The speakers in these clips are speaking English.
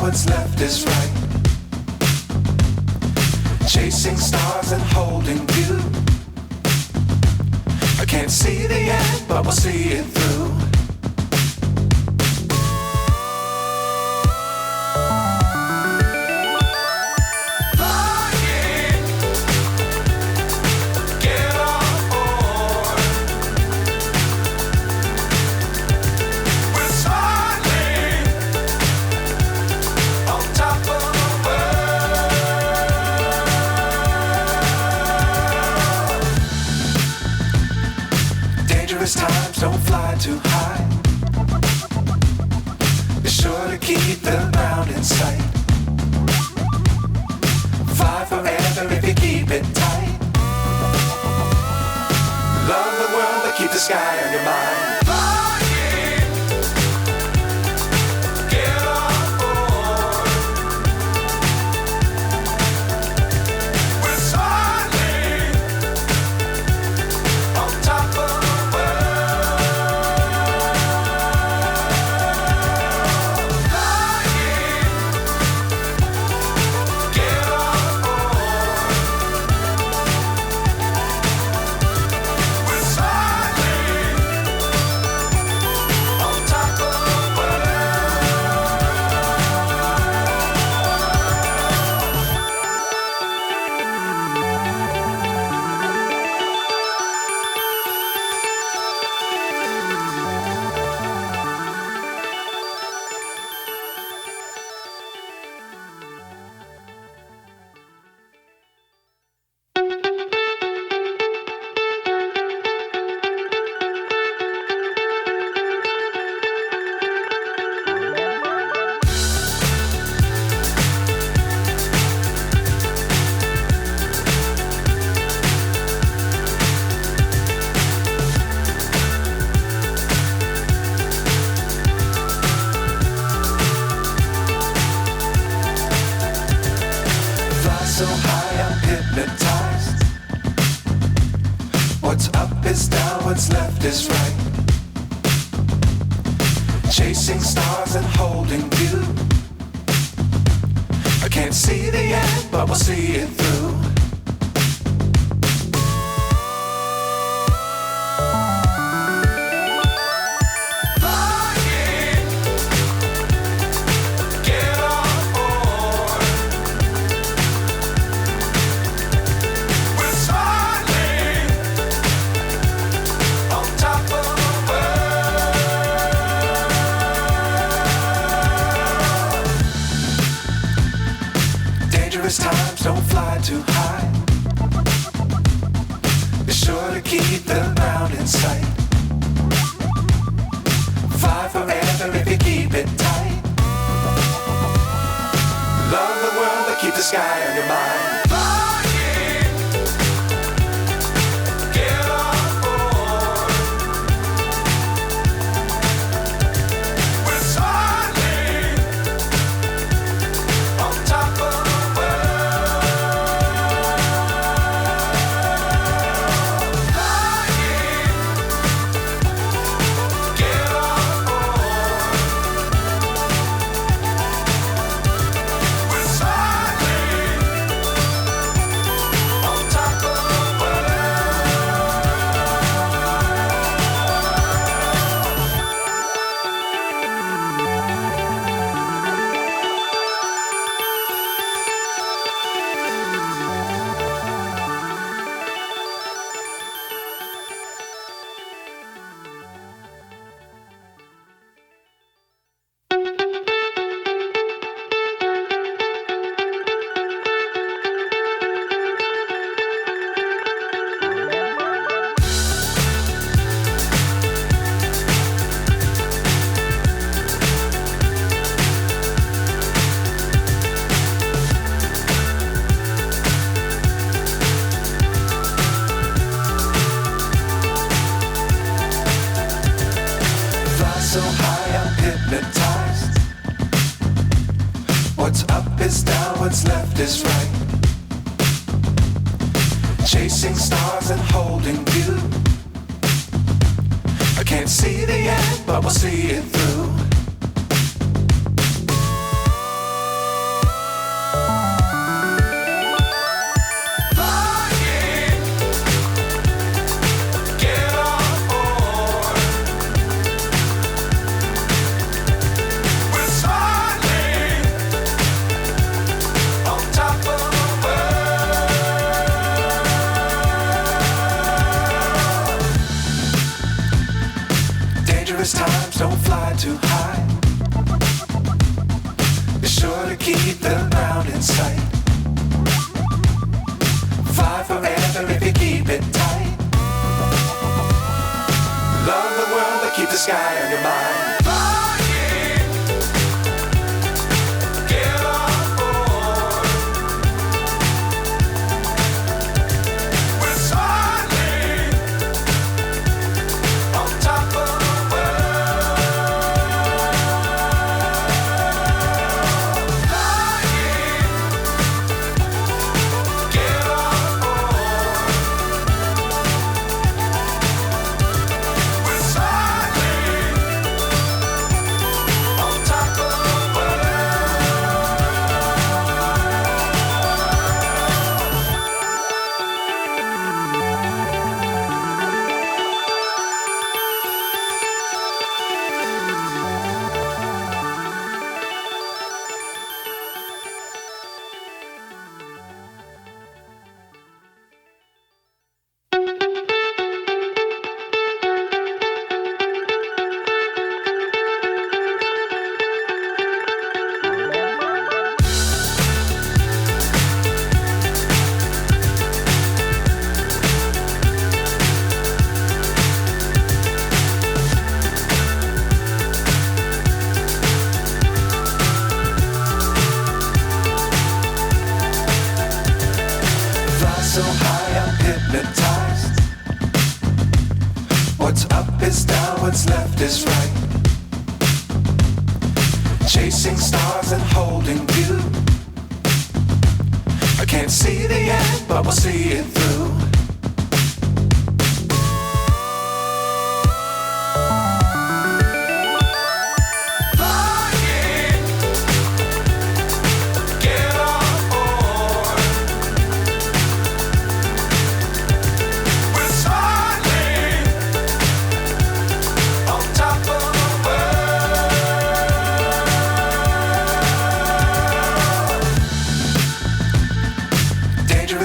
what's left is right. Chasing stars and holding you. I can't see the end, but we'll see it through. Times don't fly too high. Be sure to keep the ground in sight. Fly forever if you keep it tight. Love the world but keep the sky on your mind. So high I'm hypnotized. What's up is down, what's left is right. Chasing stars and holding you. I can't see the end, but we'll see it through. Times don't fly too high. Be sure to keep the ground in sight. Fly forever if you keep it tight. Love the world but keep the sky on your mind. So high I'm hypnotized. What's up is down, what's left is right. Chasing stars and holding you. I can't see the end, but we'll see it through. fly too high. Be sure to keep the ground in sight. Fly forever if you keep it tight. Love the world, but keep the sky on your mind. So high I'm hypnotized. What's up is down, what's left is right. Chasing stars and holding you. I can't see the end, but we'll see it through.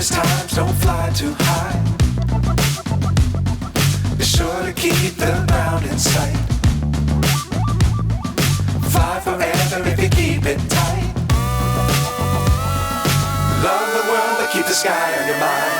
Times don't fly too high. Be sure to keep the ground in sight. Fly forever if you keep it tight. Love the world, but keep the sky on your mind.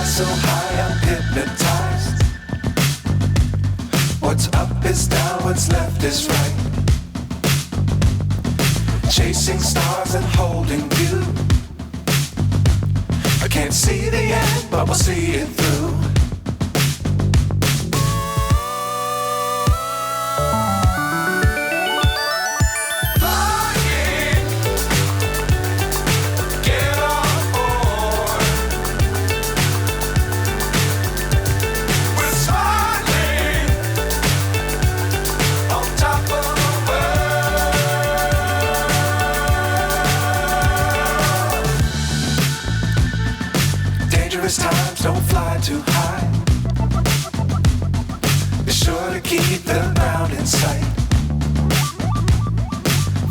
So high I'm hypnotized. What's up is down, what's left is right. Chasing stars and holding you. I can't see the end, but we'll see it through. Times don't fly too high. Be sure to keep the ground in sight.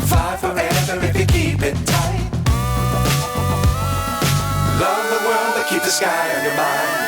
Fly forever if you keep it tight. Love the world. Keep the sky on your mind.